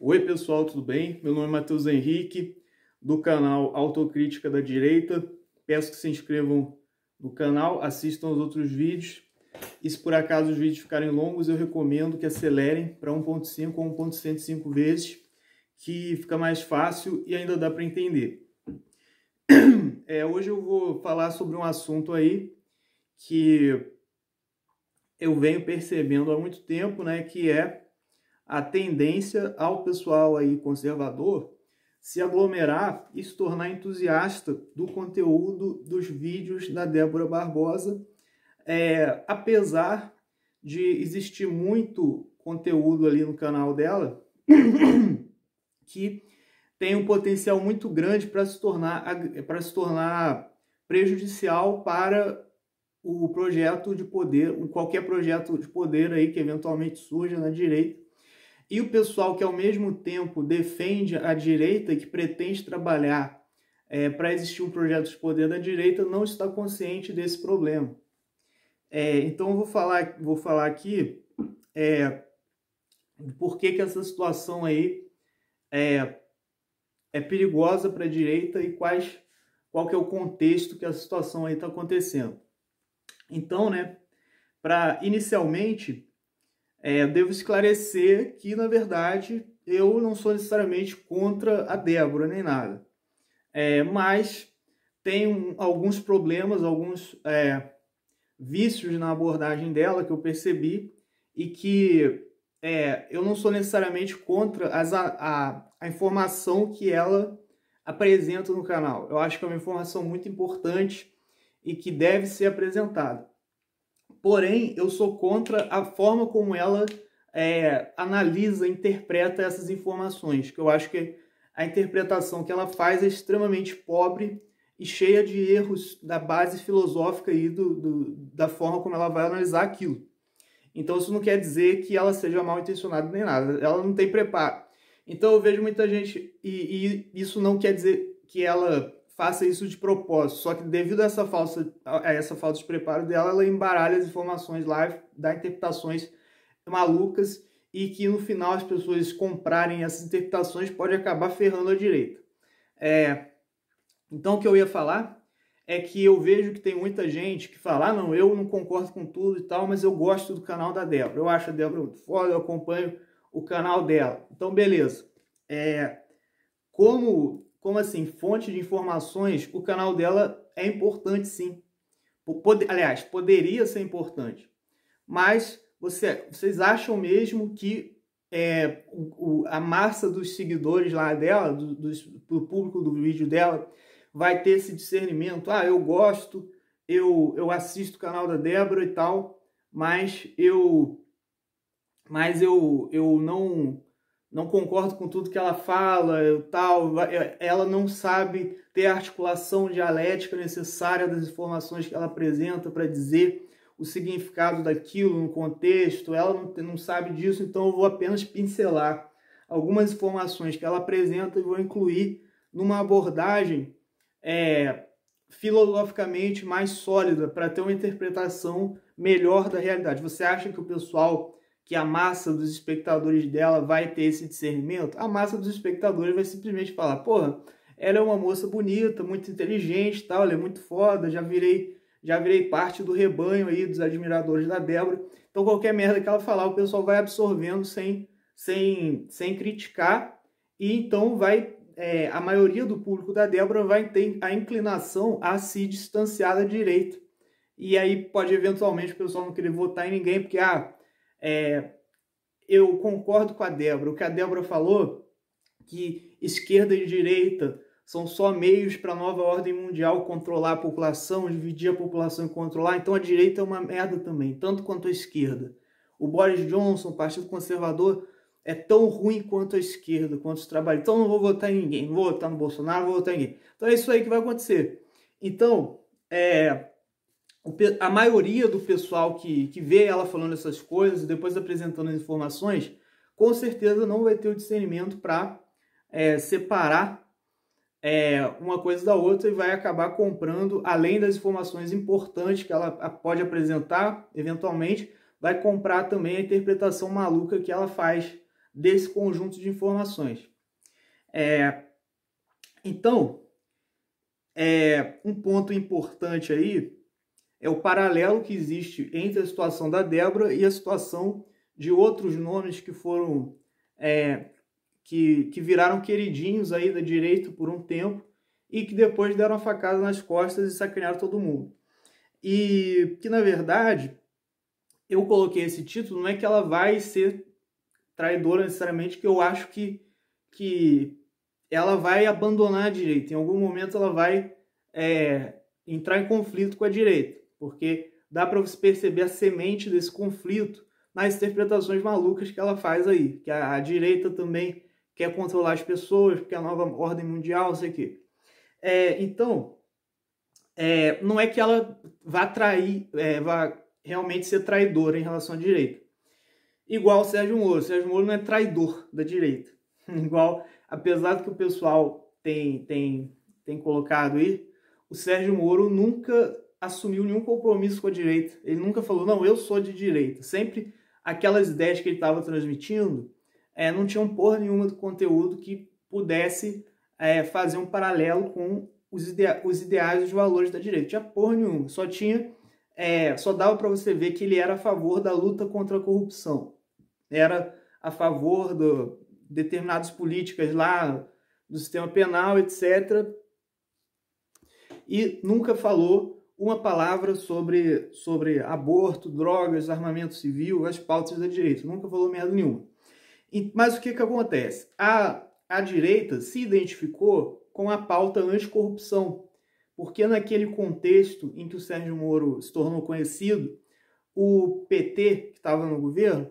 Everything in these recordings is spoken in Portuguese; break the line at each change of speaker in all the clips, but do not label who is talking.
Oi pessoal, tudo bem? Meu nome é Matheus Henrique, do canal Autocrítica da Direita. Peço que se inscrevam no canal, assistam os outros vídeos. E se por acaso os vídeos ficarem longos, eu recomendo que acelerem para 1.5 ou 1.105 vezes, que fica mais fácil e ainda dá para entender. Hoje eu vou falar sobre um assunto aí que eu venho percebendo há muito tempo, né, que é a tendência ao pessoal aí conservador se aglomerar e se tornar entusiasta do conteúdo dos vídeos da Débora Barbosa, apesar de existir muito conteúdo ali no canal dela que tem um potencial muito grande para se tornar prejudicial para o projeto de poder, qualquer projeto de poder aí que eventualmente surja na direita. E o pessoal que ao mesmo tempo defende a direita e que pretende trabalhar para existir um projeto de poder da direita não está consciente desse problema. Então eu vou falar aqui por que essa situação aí é perigosa para a direita e qual que é o contexto que essa situação aí está acontecendo. Então, inicialmente, eu devo esclarecer que, na verdade, eu não sou necessariamente contra a Débora, nem nada. Mas tem alguns problemas, alguns vícios na abordagem dela que eu percebi e que eu não sou necessariamente contra a informação que ela apresenta no canal. Eu acho que é uma informação muito importante e que deve ser apresentada. Porém, eu sou contra a forma como ela analisa, interpreta essas informações, que eu acho que a interpretação que ela faz é extremamente pobre e cheia de erros da base filosófica e da forma como ela vai analisar aquilo. Então, isso não quer dizer que ela seja mal intencionada nem nada, ela não tem preparo. Então, eu vejo muita gente, e isso não quer dizer que ela faça isso de propósito, só que devido a essa falta de preparo dela, ela embaralha as informações lá, dá interpretações malucas e que no final as pessoas comprarem essas interpretações pode acabar ferrando a direita. Então o que eu ia falar é que eu vejo que tem muita gente que fala, não, eu não concordo com tudo e tal, mas eu gosto do canal da Débora, eu acho a Débora muito foda, eu acompanho o canal dela. Então beleza, como assim, fonte de informações, o canal dela é importante sim. Aliás, poderia ser importante. Mas vocês acham mesmo que a massa dos seguidores lá dela, do público do vídeo dela, vai ter esse discernimento? Eu gosto, eu assisto o canal da Débora e tal, mas eu não concordo com tudo que ela fala, ela não sabe ter a articulação dialética necessária das informações que ela apresenta para dizer o significado daquilo no contexto, ela não sabe disso, então eu vou apenas pincelar algumas informações que ela apresenta e vou incluir numa abordagem filosoficamente mais sólida para ter uma interpretação melhor da realidade. Você acha que o pessoal, que a massa dos espectadores dela vai ter esse discernimento? A massa dos espectadores vai simplesmente falar, porra, ela é uma moça bonita, muito inteligente, tal, ela é muito foda, já virei parte do rebanho aí dos admiradores da Débora. Então qualquer merda que ela falar, o pessoal vai absorvendo sem criticar, e então a maioria do público da Débora vai ter a inclinação a se distanciar da direita. E aí pode eventualmente o pessoal não querer votar em ninguém, porque eu concordo com a Débora. O que a Débora falou, que esquerda e direita são só meios para a nova ordem mundial controlar a população, dividir a população e controlar. Então a direita é uma merda também, tanto quanto a esquerda. O Boris Johnson, o Partido Conservador, é tão ruim quanto a esquerda, quanto os trabalhadores. Então não vou votar em ninguém, não vou votar no Bolsonaro, não vou votar em ninguém. Então é isso aí que vai acontecer. Então, a maioria do pessoal que vê ela falando essas coisas, depois apresentando as informações, com certeza não vai ter o discernimento para separar uma coisa da outra e vai acabar comprando, além das informações importantes que ela pode apresentar, eventualmente, vai comprar também a interpretação maluca que ela faz desse conjunto de informações. Então, um ponto importante aí é o paralelo que existe entre a situação da Débora e a situação de outros nomes que foram que viraram queridinhos aí da direita por um tempo e que depois deram a facada nas costas e sacanearam todo mundo. E que, na verdade, eu coloquei esse título, não é que ela vai ser traidora necessariamente, que eu acho que ela vai abandonar a direita. Em algum momento ela vai entrar em conflito com a direita, porque dá para você perceber a semente desse conflito nas interpretações malucas que ela faz aí, que a direita também quer controlar as pessoas, porque a nova ordem mundial, não sei o quê. Então, não é que ela vá trair, vá realmente ser traidora em relação à direita. Igual o Sérgio Moro. O Sérgio Moro não é traidor da direita. Igual, apesar do que o pessoal tem colocado aí, o Sérgio Moro nunca assumiu nenhum compromisso com a direita. Ele nunca falou, não, eu sou de direita. Sempre aquelas ideias que ele estava transmitindo não tinham porra nenhuma do conteúdo que pudesse fazer um paralelo com os ideais e os valores da direita. Tinha porra nenhuma. Só dava para você ver que ele era a favor da luta contra a corrupção. Era a favor de determinadas políticas lá do sistema penal, etc. E nunca falou uma palavra sobre aborto, drogas, armamento civil, as pautas da direita. Nunca falou merda nenhuma. Mas o que acontece? A direita se identificou com a pauta anticorrupção, porque naquele contexto em que o Sérgio Moro se tornou conhecido, o PT, que estava no governo,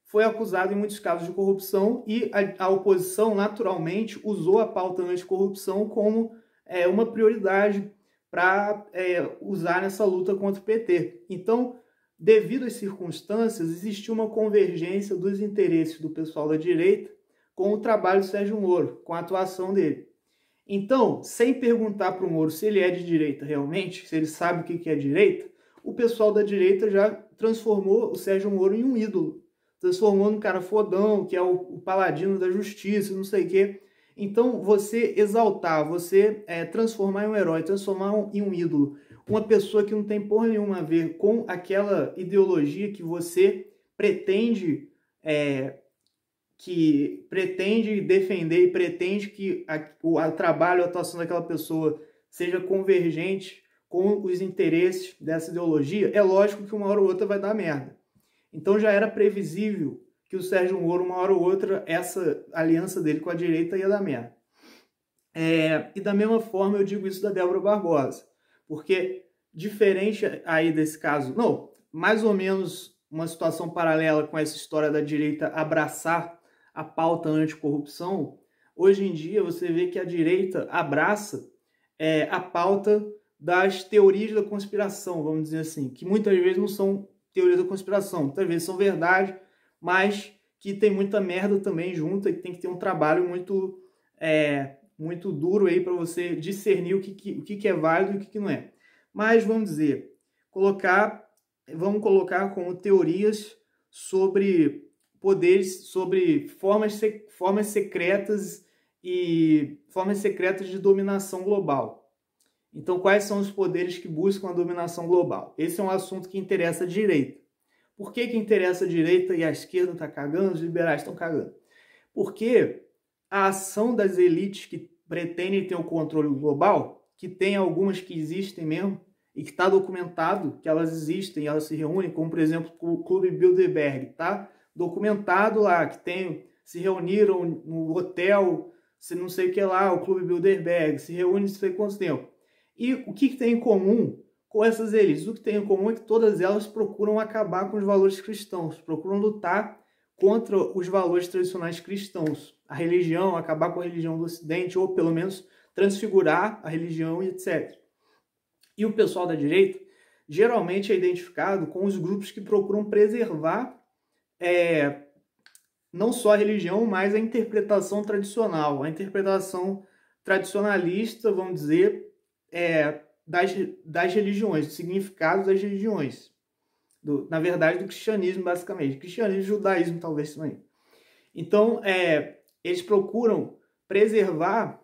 foi acusado em muitos casos de corrupção e a oposição, naturalmente, usou a pauta anticorrupção como uma prioridade para usar nessa luta contra o PT. Então, devido às circunstâncias, existiu uma convergência dos interesses do pessoal da direita com o trabalho do Sérgio Moro, com a atuação dele. Então, sem perguntar para o Moro se ele é de direita realmente, se ele sabe o que é direita, o pessoal da direita já transformou o Sérgio Moro em um ídolo. Transformou num cara fodão, que é o paladino da justiça, não sei o quê. Então, você exaltar, você transformar em um herói, transformar em um ídolo, uma pessoa que não tem porra nenhuma a ver com aquela ideologia que você pretende defender e pretende que o trabalho, a atuação daquela pessoa seja convergente com os interesses dessa ideologia, é lógico que uma hora ou outra vai dar merda. Então já era previsível que o Sérgio Moro, uma hora ou outra, essa aliança dele com a direita ia dar merda. E da mesma forma eu digo isso da Débora Barbosa, porque diferente aí desse caso, não, mais ou menos uma situação paralela com essa história da direita abraçar a pauta anticorrupção, hoje em dia você vê que a direita abraça a pauta das teorias da conspiração, vamos dizer assim, que muitas vezes não são teorias da conspiração, muitas vezes são verdade, mas que tem muita merda também junto e que tem que ter um trabalho muito duro aí para você discernir o que é válido e o que não é. Mas vamos dizer, vamos colocar como teorias sobre poderes, sobre formas secretas de dominação global. Então, quais são os poderes que buscam a dominação global? Esse é um assunto que interessa a direita. Por que interessa a direita e a esquerda está cagando, os liberais estão cagando? Porque a ação das elites que pretendem ter o controle global, que tem algumas que existem mesmo, e que está documentado que elas existem, elas se reúnem, como por exemplo o Clube Bilderberg, tá documentado lá, que se reuniram no hotel, se não sei o que lá, o Clube Bilderberg, se reúne não sei quanto tempo. E o que tem em comum com essas elites? O que tem em comum é que todas elas procuram acabar com os valores cristãos, procuram lutar contra os valores tradicionais cristãos, a religião, acabar com a religião do Ocidente, ou pelo menos transfigurar a religião e etc. E o pessoal da direita geralmente é identificado com os grupos que procuram preservar não só a religião, mas a interpretação tradicional, a interpretação tradicionalista, vamos dizer, das religiões, do significado das religiões. Na verdade, do cristianismo, basicamente. Cristianismo e judaísmo, talvez também. Então, eles procuram preservar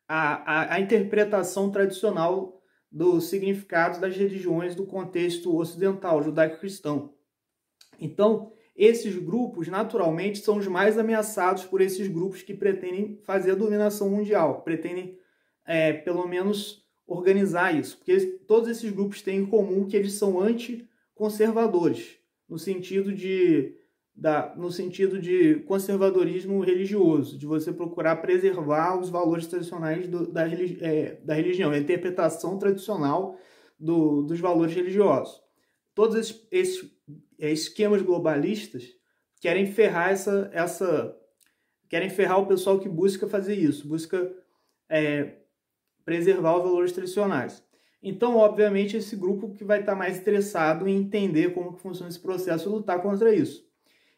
a interpretação tradicional dos significados das religiões do contexto ocidental, judaico-cristão. Então, esses grupos, naturalmente, são os mais ameaçados por esses grupos que pretendem fazer a dominação mundial, pretendem, pelo menos, organizar isso. Porque todos esses grupos têm em comum que eles são anticonservadores, no sentido de conservadorismo religioso, de você procurar preservar os valores tradicionais da religião, a interpretação tradicional dos valores religiosos. Todos esses esquemas globalistas querem ferrar querem ferrar o pessoal que busca fazer isso, busca preservar os valores tradicionais. Então, obviamente, esse grupo que vai estar mais interessado em entender como que funciona esse processo e lutar contra isso.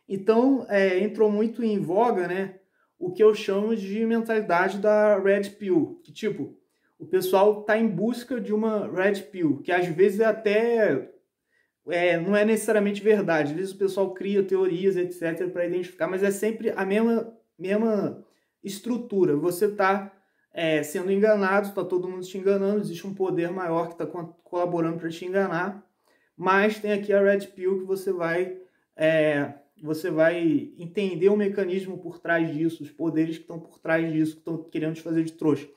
Então, entrou muito em voga, né, o que eu chamo de mentalidade da Red Pill, que tipo, o pessoal está em busca de uma Red Pill, que às vezes não é necessariamente verdade. Às vezes o pessoal cria teorias, etc., para identificar, mas é sempre a mesma estrutura. Você está sendo enganado, está todo mundo te enganando, existe um poder maior que está colaborando para te enganar, mas tem aqui a Red Pill que você vai entender o mecanismo por trás disso, os poderes que estão por trás disso, que estão querendo te fazer de trouxa.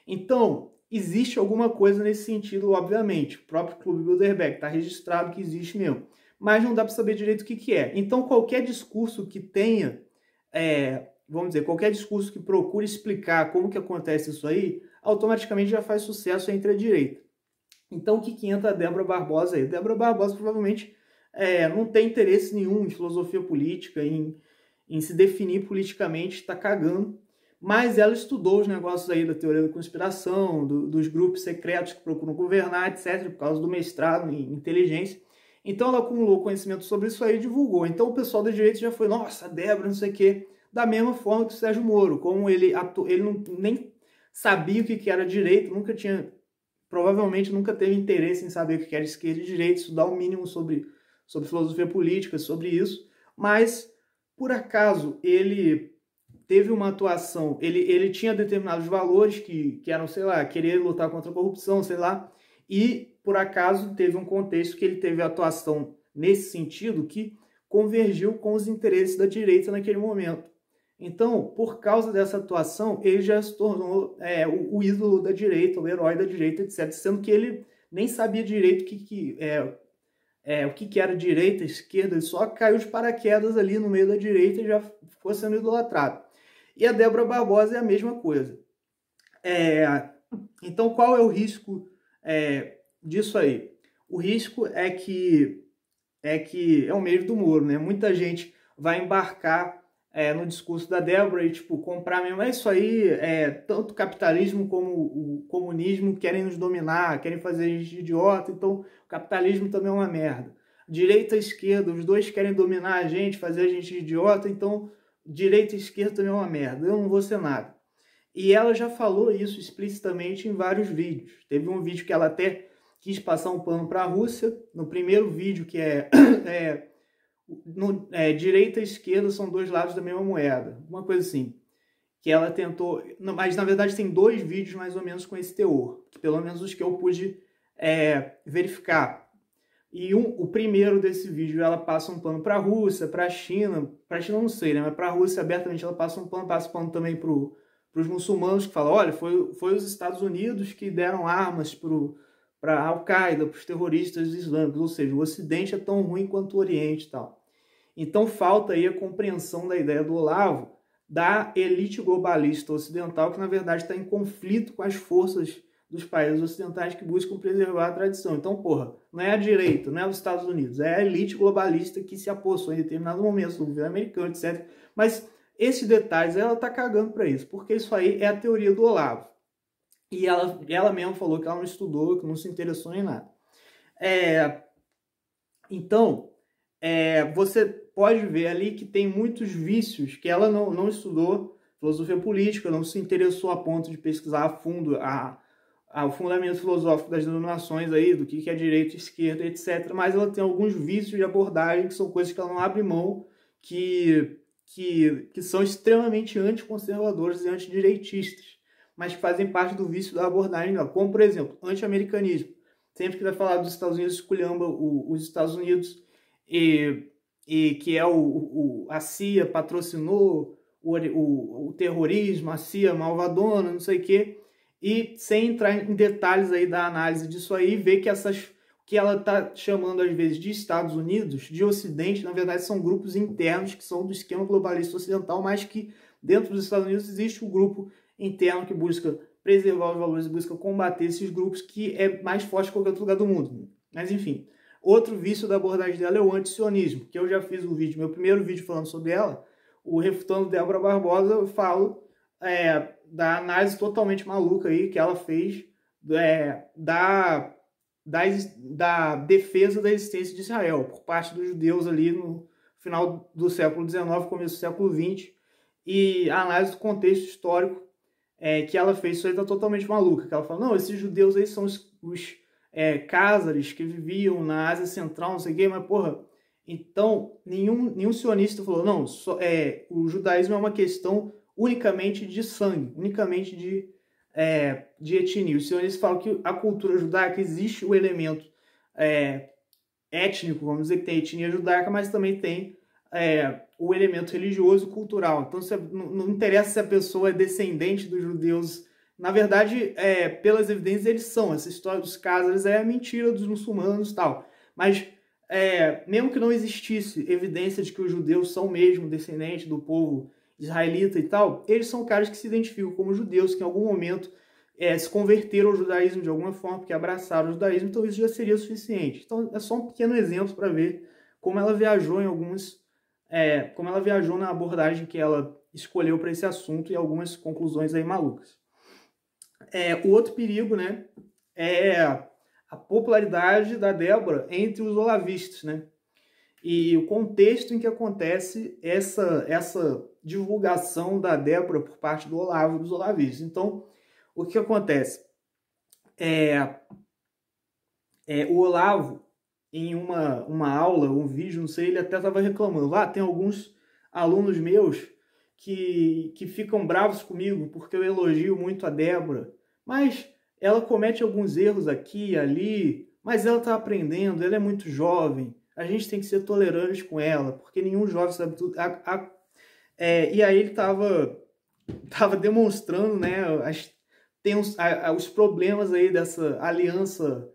Então, existe alguma coisa nesse sentido, obviamente. O próprio Clube Bilderberg está registrado que existe mesmo. Mas não dá para saber direito o que é. Então, qualquer discurso que tenha, vamos dizer, qualquer discurso que procure explicar como que acontece isso aí, automaticamente já faz sucesso entre a direita. Então, o que entra a Débora Barbosa aí? Débora Barbosa provavelmente não tem interesse nenhum em filosofia política, em se definir politicamente, está cagando. Mas ela estudou os negócios aí da teoria da conspiração, dos grupos secretos que procuram governar, etc., por causa do mestrado em inteligência. Então ela acumulou conhecimento sobre isso aí e divulgou. Então o pessoal da direita já foi, nossa, Débora, não sei o quê. Da mesma forma que o Sérgio Moro, como ele nem sabia o que era direita, provavelmente nunca teve interesse em saber o que era esquerda e direita, estudar o mínimo sobre filosofia política, sobre isso. Mas, por acaso, ele teve uma atuação, ele tinha determinados valores que eram, sei lá, querer lutar contra a corrupção, sei lá, e por acaso teve um contexto que ele teve atuação nesse sentido que convergiu com os interesses da direita naquele momento. Então, por causa dessa atuação, ele já se tornou o ídolo da direita, o herói da direita, etc., sendo que ele nem sabia direito o que era direita, esquerda, ele só caiu de paraquedas ali no meio da direita e já ficou sendo idolatrado. E a Débora Barbosa é a mesma coisa. Então, qual é o risco disso aí? O risco é que é o meio do Moro, né? Muita gente vai embarcar no discurso da Débora e, tipo, comprar mesmo. Isso aí, tanto o capitalismo como o comunismo querem nos dominar, querem fazer a gente de idiota, então o capitalismo também é uma merda. Direita e esquerda, os dois querem dominar a gente, fazer a gente de idiota, então direita e esquerda também é uma merda, eu não vou ser nada. E ela já falou isso explicitamente em vários vídeos. Teve um vídeo que ela até quis passar um pano para a Rússia, no primeiro vídeo que direita e esquerda são dois lados da mesma moeda, uma coisa assim, que ela tentou, mas na verdade tem dois vídeos mais ou menos com esse teor, que pelo menos os que eu pude verificar. E o primeiro desse vídeo ela passa um pano para a Rússia, para a China não sei, né, mas para a Rússia abertamente ela passa um pano também para os muçulmanos, que falam, olha, foi os Estados Unidos que deram armas para a Al-Qaeda, para os terroristas islâmicos, ou seja, o Ocidente é tão ruim quanto o Oriente e tal. Então falta aí a compreensão da ideia do Olavo, da elite globalista ocidental, que na verdade está em conflito com as forças dos países ocidentais que buscam preservar a tradição. Então, porra, não é a direita, não é os Estados Unidos, é a elite globalista que se apossou em determinado momento do governo americano, etc. Mas esses detalhes, ela tá cagando para isso, porque isso aí é a teoria do Olavo. E ela mesma falou que ela não estudou, que não se interessou em nada. Então, você pode ver ali que tem muitos vícios que ela não estudou filosofia política, não se interessou a ponto de pesquisar a fundo o fundamento filosófico das denominações aí, do que é direita e esquerda, etc. Mas ela tem alguns vícios de abordagem que são coisas que ela não abre mão, que que são extremamente anticonservadores e antidireitistas, mas que fazem parte do vício da abordagem dela, como, por exemplo, anti-americanismo. Sempre que vai falar dos Estados Unidos, esculhamba os Estados Unidos, e que é a CIA patrocinou o terrorismo, a CIA malvadona, não sei o quê, e sem entrar em detalhes aí da análise disso aí, ver que que ela está chamando às vezes de Estados Unidos, de Ocidente, na verdade são grupos internos que são do esquema globalista ocidental, mas que dentro dos Estados Unidos existe um grupo interno que busca preservar os valores e busca combater esses grupos, que é mais forte que qualquer outro lugar do mundo. Mas enfim, outro vício da abordagem dela é o antisionismo, que eu já fiz um vídeo, meu primeiro vídeo falando sobre ela, o Refutando Débora Barbosa, eu falo da análise totalmente maluca aí que ela fez da defesa da existência de Israel por parte dos judeus ali no final do século XIX, começo do século XX, e a análise do contexto histórico que ela fez, isso aí tá totalmente maluca, que ela fala, não, esses judeus aí são os cázares que viviam na Ásia Central, não sei o quê, mas porra, então nenhum sionista falou, não, o judaísmo é uma questão unicamente de sangue, unicamente de etnia. Os sionistas falam que a cultura judaica existe o elemento étnico, vamos dizer que tem a etnia judaica, mas também tem o elemento religioso e cultural. Então não interessa se a pessoa é descendente dos judeus. Na verdade, pelas evidências, eles são. Essa história dos cázares é mentira dos muçulmanos e tal. Mas, mesmo que não existisse evidência de que os judeus são mesmo descendentes do povo israelita e tal, eles são caras que se identificam como judeus, que em algum momento se converteram ao judaísmo de alguma forma, porque abraçaram o judaísmo, então isso já seria suficiente. Então é só um pequeno exemplo para ver como ela viajou como ela viajou na abordagem que ela escolheu para esse assunto e algumas conclusões aí malucas. O outro perigo, né, é a popularidade da Débora entre os olavistas, né? E o contexto em que acontece essa divulgação da Débora por parte do Olavo e dos olavistas. Então, o que acontece? O Olavo, em uma aula, um vídeo, não sei, ele até estava reclamando. Tem alguns alunos meus que ficam bravos comigo porque eu elogio muito a Débora, mas ela comete alguns erros aqui e ali, mas ela está aprendendo, ela é muito jovem, a gente tem que ser tolerante com ela, porque nenhum jovem sabe tudo. E aí ele estava demonstrando, né, os problemas aí dessa aliança,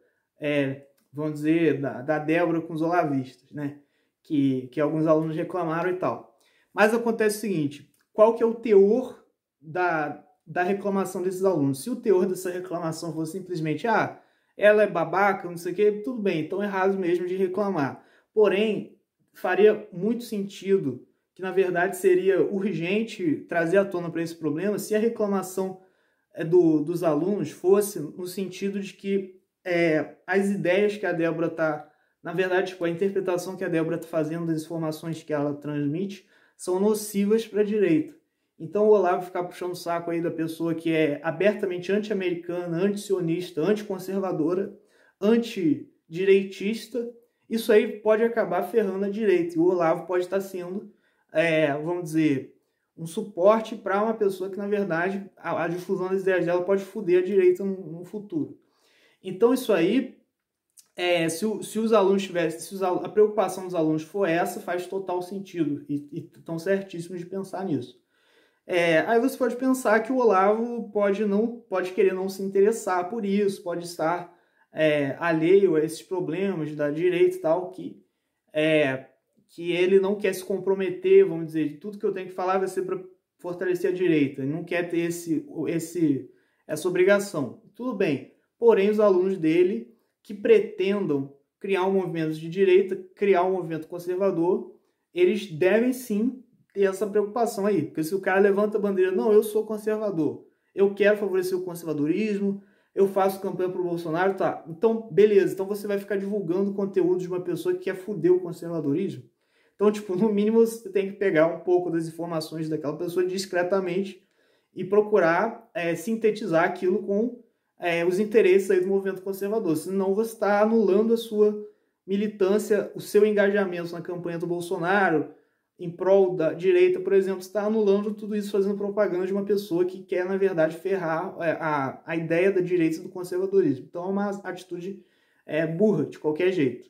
vamos dizer, da Débora com os olavistas, né, que alguns alunos reclamaram e tal. Mas acontece o seguinte, qual que é o teor da reclamação desses alunos? Se o teor dessa reclamação for simplesmente, ela é babaca, não sei o quê, tudo bem, então é errado mesmo de reclamar. Porém, faria muito sentido que, na verdade, seria urgente trazer à tona para esse problema se a reclamação dos alunos fosse no sentido de que as ideias que a Débora está, na verdade, a interpretação que a Débora está fazendo das informações que ela transmite são nocivas para a direita. Então o Olavo ficar puxando o saco aí da pessoa que é abertamente anti-americana, anti-sionista, anti-conservadora, anti-direitista, isso aí pode acabar ferrando a direita. E o Olavo pode estar sendo, vamos dizer, um suporte para uma pessoa que, na verdade, a difusão das ideias dela pode foder a direita no futuro. Então isso aí, se os alunos tivessem, a preocupação dos alunos for essa, faz total sentido e estão certíssimos de pensar nisso. Aí você pode pensar que o Olavo pode querer não se interessar por isso, pode estar alheio a esses problemas da direita e tal, que ele não quer se comprometer, vamos dizer, tudo que eu tenho que falar vai ser para fortalecer a direita, ele não quer ter essa obrigação. Tudo bem, porém os alunos dele que pretendam criar um movimento de direita, criar um movimento conservador, eles devem sim ter essa preocupação aí, porque se o cara levanta a bandeira, não, eu sou conservador, eu quero favorecer o conservadorismo, eu faço campanha pro Bolsonaro, tá, então beleza, então você vai ficar divulgando conteúdo de uma pessoa que quer foder o conservadorismo. Então, tipo, no mínimo você tem que pegar um pouco das informações daquela pessoa discretamente e procurar sintetizar aquilo com os interesses aí do movimento conservador, senão você está anulando a sua militância, o seu engajamento na campanha do Bolsonaro, em prol da direita, por exemplo, está anulando tudo isso, fazendo propaganda de uma pessoa que quer, na verdade, ferrar a ideia da direita e do conservadorismo. Então é uma atitude burra, de qualquer jeito.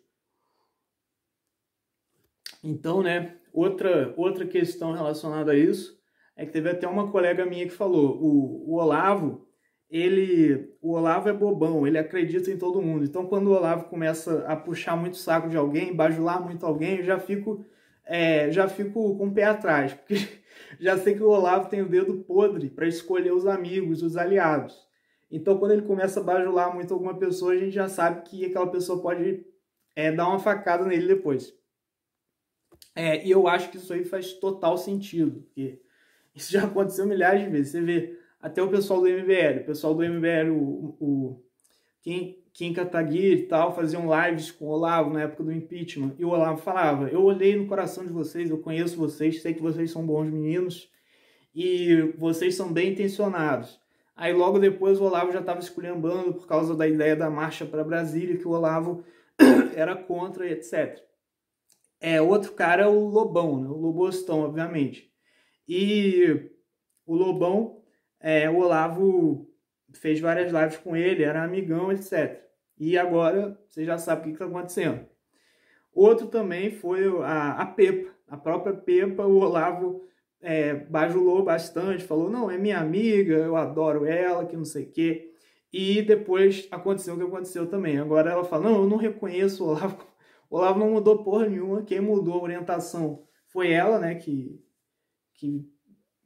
Então, né, outra questão relacionada a isso é que teve até uma colega minha que falou, o Olavo é bobão, ele acredita em todo mundo. Então, quando o Olavo começa a puxar muito o saco de alguém, bajular muito alguém, eu já fico com o pé atrás, porque já sei que o Olavo tem o dedo podre para escolher os amigos, os aliados. Então, quando ele começa a bajular muito alguma pessoa, a gente já sabe que aquela pessoa pode dar uma facada nele depois. E eu acho que isso aí faz total sentido, porque isso já aconteceu milhares de vezes. Você vê até o pessoal do MBL, o Kim Kataguiri e tal, faziam lives com o Olavo na época do impeachment, e o Olavo falava, eu olhei no coração de vocês, eu conheço vocês, sei que vocês são bons meninos, e vocês são bem intencionados. Aí logo depois o Olavo já estava esculhambando por causa da ideia da marcha para Brasília, que o Olavo era contra, etc. Outro cara é o Lobão, né? O Lobostão, obviamente. E o Lobão, o Olavo fez várias lives com ele, era amigão, etc. E agora você já sabe o que está acontecendo. Outro também foi a Pepa, a própria Pepa. O Olavo bajulou bastante, falou, não, é minha amiga, eu adoro ela, que não sei o quê. E depois aconteceu o que aconteceu também. Agora ela fala, não, eu não reconheço o Olavo. O Olavo não mudou porra nenhuma, quem mudou a orientação foi ela, né, que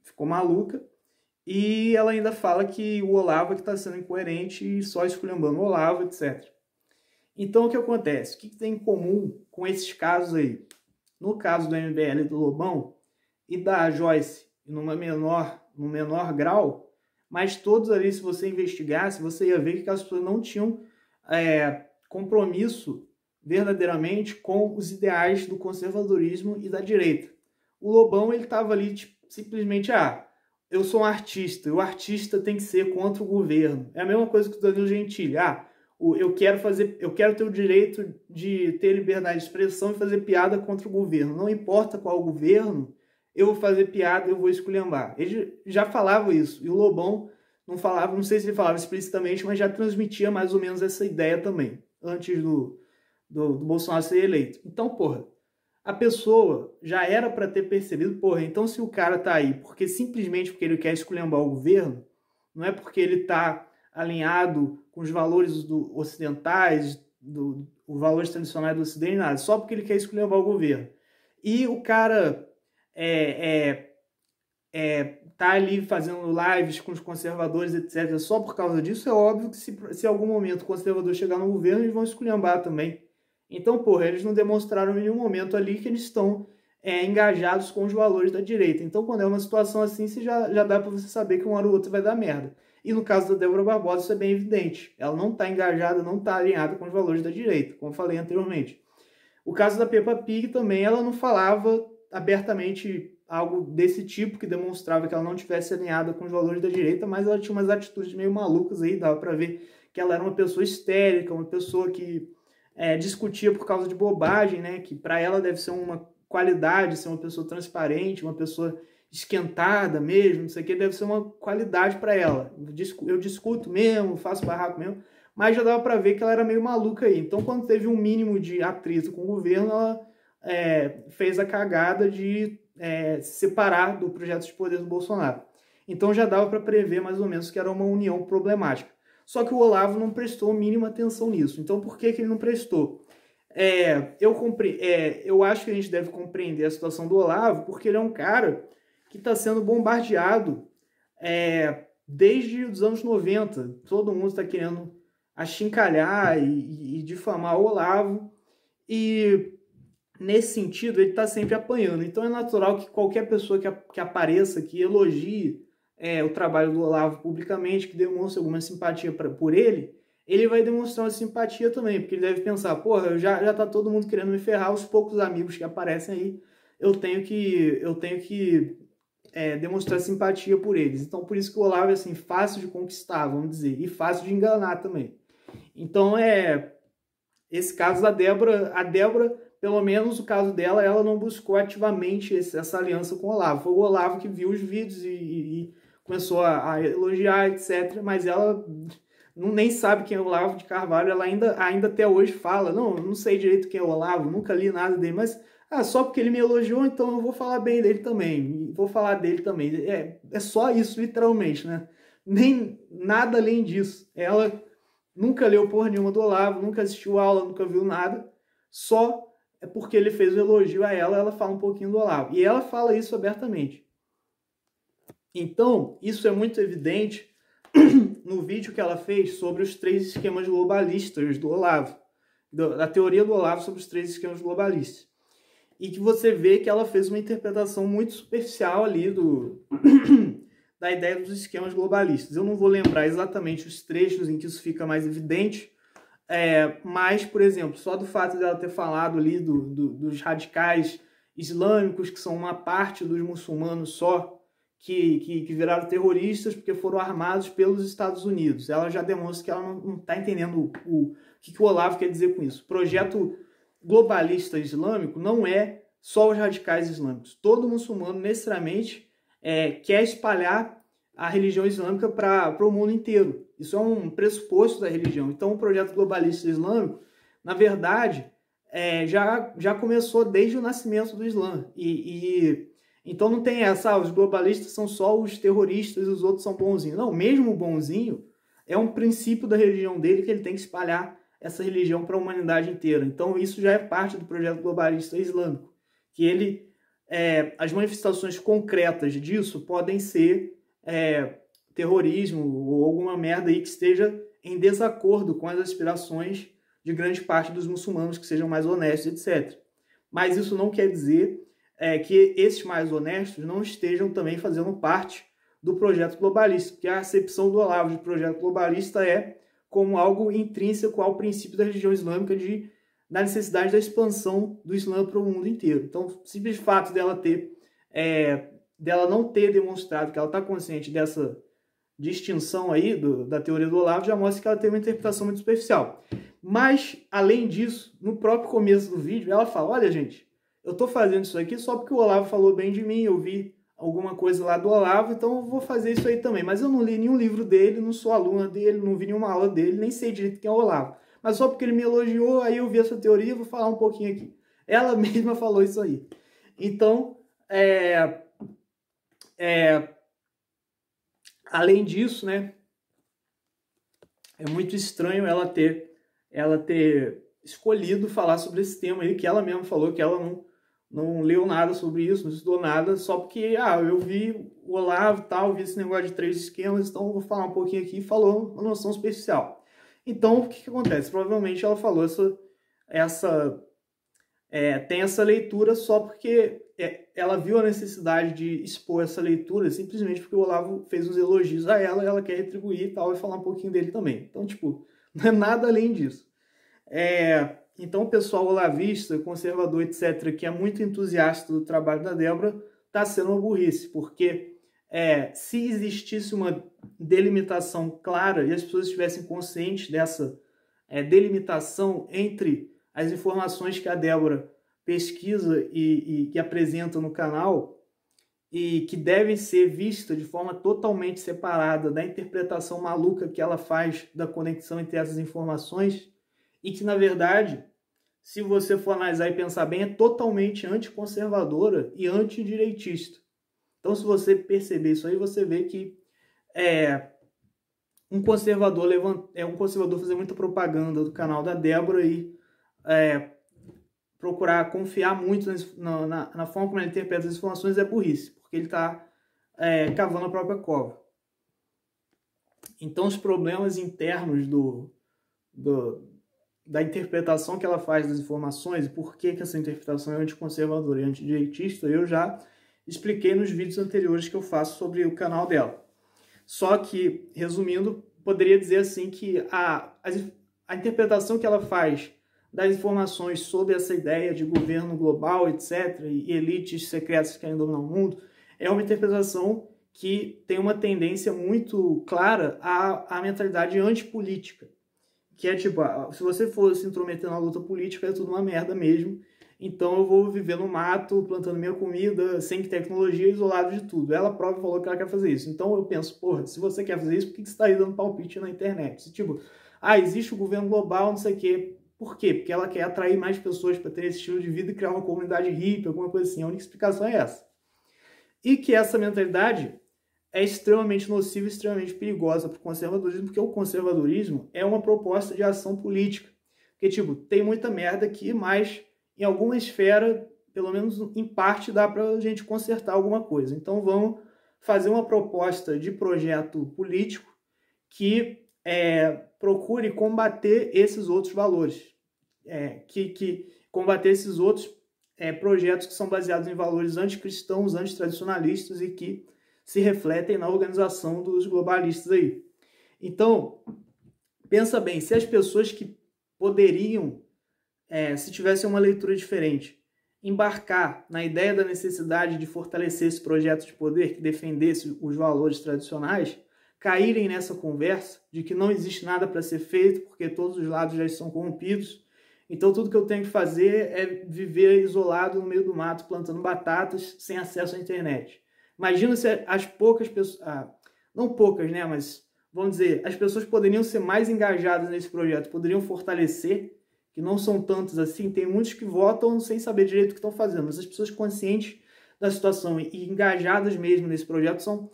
ficou maluca. E ela ainda fala que o Olavo está sendo incoerente e só esculhambando o Olavo, etc. Então, o que acontece? O que tem em comum com esses casos aí? No caso do MBL e do Lobão e da Joyce, num menor grau, mas todos ali, se você investigasse, você ia ver que as pessoas não tinham compromisso verdadeiramente com os ideais do conservadorismo e da direita. O Lobão, ele estava ali simplesmente, eu sou um artista, e o artista tem que ser contra o governo. É a mesma coisa que o Danilo Gentili. Eu quero ter o direito de ter liberdade de expressão e fazer piada contra o governo. Não importa qual o governo, eu vou fazer piada, eu vou esculhambar. Ele já falava isso. E o Lobão não falava, não sei se ele falava explicitamente, mas já transmitia mais ou menos essa ideia também, antes do Bolsonaro ser eleito. Então, porra, a pessoa já era para ter percebido, então se o cara tá aí simplesmente porque ele quer esculhambar o governo, não é porque ele tá alinhado com os valores ocidentais, os valores tradicionais do Ocidente, nada, só porque ele quer esculhambar o governo. E o cara tá ali fazendo lives com os conservadores, etc., só por causa disso, é óbvio que se em algum momento o conservador chegar no governo, eles vão esculhambar também. Então, eles não demonstraram em nenhum momento ali que eles estão engajados com os valores da direita. Então, quando é uma situação assim, já dá para você saber que uma hora ou outra vai dar merda. E no caso da Débora Barbosa, isso é bem evidente. Ela não está engajada, não está alinhada com os valores da direita, como eu falei anteriormente. O caso da Peppa Pig também, ela não falava abertamente algo desse tipo, que demonstrava que ela não tivesse alinhada com os valores da direita, mas ela tinha umas atitudes meio malucas aí, dava para ver que ela era uma pessoa histérica, uma pessoa que discutia por causa de bobagem, né? Que para ela deve ser uma qualidade, ser uma pessoa transparente, uma pessoa esquentada mesmo, não sei o que, deve ser uma qualidade para ela. Eu discuto mesmo, faço barraco mesmo, mas já dava para ver que ela era meio maluca aí. Então, quando teve um mínimo de atrito com o governo, ela fez a cagada de se separar do projeto de poder do Bolsonaro. Então, já dava para prever mais ou menos que era uma união problemática. Só que o Olavo não prestou mínima atenção nisso. Então, por que ele não prestou? Eu acho que a gente deve compreender a situação do Olavo, porque ele é um cara que está sendo bombardeado desde os anos 90. Todo mundo está querendo achincalhar e difamar o Olavo. E, nesse sentido, ele está sempre apanhando. Então, é natural que qualquer pessoa que apareça, que elogie o trabalho do Olavo publicamente, que demonstre alguma simpatia por ele vai demonstrar uma simpatia também, porque ele deve pensar, já tá todo mundo querendo me ferrar, os poucos amigos que aparecem aí, eu tenho que demonstrar simpatia por eles. Então, por isso que o Olavo é assim, fácil de conquistar, vamos dizer, e fácil de enganar também. Então, esse caso da Débora, a Débora pelo menos o caso dela, ela não buscou ativamente essa aliança com o Olavo. Foi o Olavo que viu os vídeos e começou a elogiar, etc. Mas ela nem sabe quem é o Olavo de Carvalho. Ela ainda até hoje fala, não sei direito quem é o Olavo, nunca li nada dele, mas só porque ele me elogiou, então eu vou falar bem dele também. Vou falar dele também. É só isso, literalmente, né? Nem nada além disso. Ela nunca leu porra nenhuma do Olavo, nunca assistiu aula, nunca viu nada. Só é porque ele fez um elogio a ela, ela fala um pouquinho do Olavo. E ela fala isso abertamente. Então, isso é muito evidente no vídeo que ela fez sobre os 3 esquemas globalistas do Olavo. Da teoria do Olavo sobre os 3 esquemas globalistas. E que você vê que ela fez uma interpretação muito superficial ali da ideia dos esquemas globalistas. Eu não vou lembrar exatamente os trechos em que isso fica mais evidente, mas, por exemplo, só do fato dela ter falado ali dos radicais islâmicos, que são uma parte dos muçulmanos só, que viraram terroristas porque foram armados pelos Estados Unidos. Ela já demonstra que ela não está entendendo o que o Olavo quer dizer com isso. O projeto globalista islâmico não é só os radicais islâmicos. Todo muçulmano, necessariamente, quer espalhar a religião islâmica para o mundo inteiro. Isso é um pressuposto da religião. Então, o projeto globalista islâmico, na verdade, já começou desde o nascimento do Islã. Então, não tem essa, os globalistas são só os terroristas e os outros são bonzinhos. Não, mesmo o bonzinho é um princípio da religião dele que ele tem que espalhar essa religião para a humanidade inteira. Então, isso já é parte do projeto globalista islâmico. Que ele, as manifestações concretas disso podem ser terrorismo ou alguma merda aí que esteja em desacordo com as aspirações de grande parte dos muçulmanos que sejam mais honestos, etc. Mas isso não quer dizer que esses mais honestos não estejam também fazendo parte do projeto globalista, porque a acepção do Olavo de projeto globalista é como algo intrínseco ao princípio da religião islâmica da necessidade da expansão do Islã para o mundo inteiro. Então, o simples fato dela não ter demonstrado que ela está consciente dessa distinção aí da teoria do Olavo já mostra que ela tem uma interpretação muito superficial. Mas, além disso, no próprio começo do vídeo, ela fala, olha, gente, eu estou fazendo isso aqui só porque o Olavo falou bem de mim, eu vi alguma coisa lá do Olavo, então eu vou fazer isso aí também. Mas eu não li nenhum livro dele, não sou aluna dele, não vi nenhuma aula dele, nem sei direito quem é o Olavo. Mas só porque ele me elogiou, aí eu vi essa teoria, vou falar um pouquinho aqui. Ela mesma falou isso aí. Então, além disso, né, é muito estranho ela ter escolhido falar sobre esse tema aí, que ela mesma falou que ela não leu nada sobre isso, não estudou nada, só porque, eu vi o Olavo e tal, vi esse negócio de 3 esquemas, então eu vou falar um pouquinho aqui, e falou uma noção superficial. Então, o que acontece? Provavelmente ela falou tem essa leitura só porque ela viu a necessidade de expor essa leitura simplesmente porque o Olavo fez uns elogios a ela e ela quer retribuir e tal, e falar um pouquinho dele também. Então, não é nada além disso. Então, o pessoal olavista, conservador, etc., que é muito entusiasta do trabalho da Débora, está sendo uma burrice, porque se existisse uma delimitação clara e as pessoas estivessem conscientes dessa delimitação entre as informações que a Débora pesquisa e que apresenta no canal e que devem ser vistas de forma totalmente separada da interpretação maluca que ela faz da conexão entre essas informações e que, na verdade, se você for analisar e pensar bem, é totalmente anticonservadora e antidireitista. Então, se você perceber isso aí, você vê que um conservador fazer muita propaganda do canal da Débora e procurar confiar muito na forma como ele interpreta as informações é burrice, porque ele está cavando a própria cova. Então, os problemas internos da interpretação que ela faz das informações e por que essa interpretação é anticonservadora e antidireitista, eu já expliquei nos vídeos anteriores que eu faço sobre o canal dela. Só que, resumindo, poderia dizer assim que a interpretação que ela faz das informações sobre essa ideia de governo global, etc., e elites secretas que querem dominar o mundo, é uma interpretação que tem uma tendência muito clara à mentalidade antipolítica. Que é se você for se intrometer na luta política, é tudo uma merda mesmo. então eu vou viver no mato, plantando minha comida, sem tecnologia, isolado de tudo. Ela prova e falou que ela quer fazer isso. Então eu penso, porra, se você quer fazer isso, por que você está aí dando palpite na internet? Se, tipo, existe o governo global, não sei o quê. Por quê? Porque ela quer atrair mais pessoas para ter esse estilo de vida e criar uma comunidade hippie, alguma coisa assim. A única explicação é essa. E que essa mentalidade é extremamente nociva e extremamente perigosa para o conservadorismo, porque o conservadorismo é uma proposta de ação política. Porque, tipo, tem muita merda aqui, mas em alguma esfera, pelo menos em parte, dá para a gente consertar alguma coisa. Então vamos fazer uma proposta de projeto político que procure combater esses outros valores, que combater esses outros projetos que são baseados em valores anticristãos, antitradicionalistas e que se refletem na organização dos globalistas aí. Então, pensa bem, se as pessoas que poderiam, se tivessem uma leitura diferente, embarcar na ideia da necessidade de fortalecer esse projeto de poder que defendesse os valores tradicionais, caírem nessa conversa de que não existe nada para ser feito porque todos os lados já estão corrompidos, então tudo que eu tenho que fazer é viver isolado no meio do mato, plantando batatas, sem acesso à internet. Imagina se as poucas pessoas, não poucas, né, mas vamos dizer, as pessoas poderiam ser mais engajadas nesse projeto, poderiam fortalecer, que não são tantos assim, tem muitos que votam sem saber direito o que estão fazendo, mas as pessoas conscientes da situação e engajadas mesmo nesse projeto são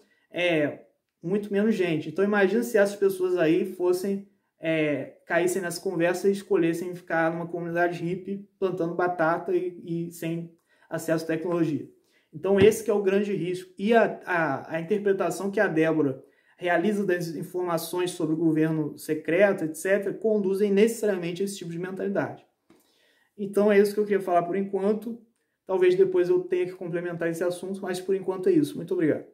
muito menos gente. Então imagina se essas pessoas aí fossem, caíssem nessa conversa e escolhessem ficar numa comunidade hippie plantando batata e sem acesso à tecnologia. Então esse que é o grande risco. E a interpretação que a Débora realiza das informações sobre o governo secreto, etc., conduzem necessariamente a esse tipo de mentalidade. Então é isso que eu queria falar por enquanto. Talvez depois eu tenha que complementar esse assunto, mas por enquanto é isso. Muito obrigado.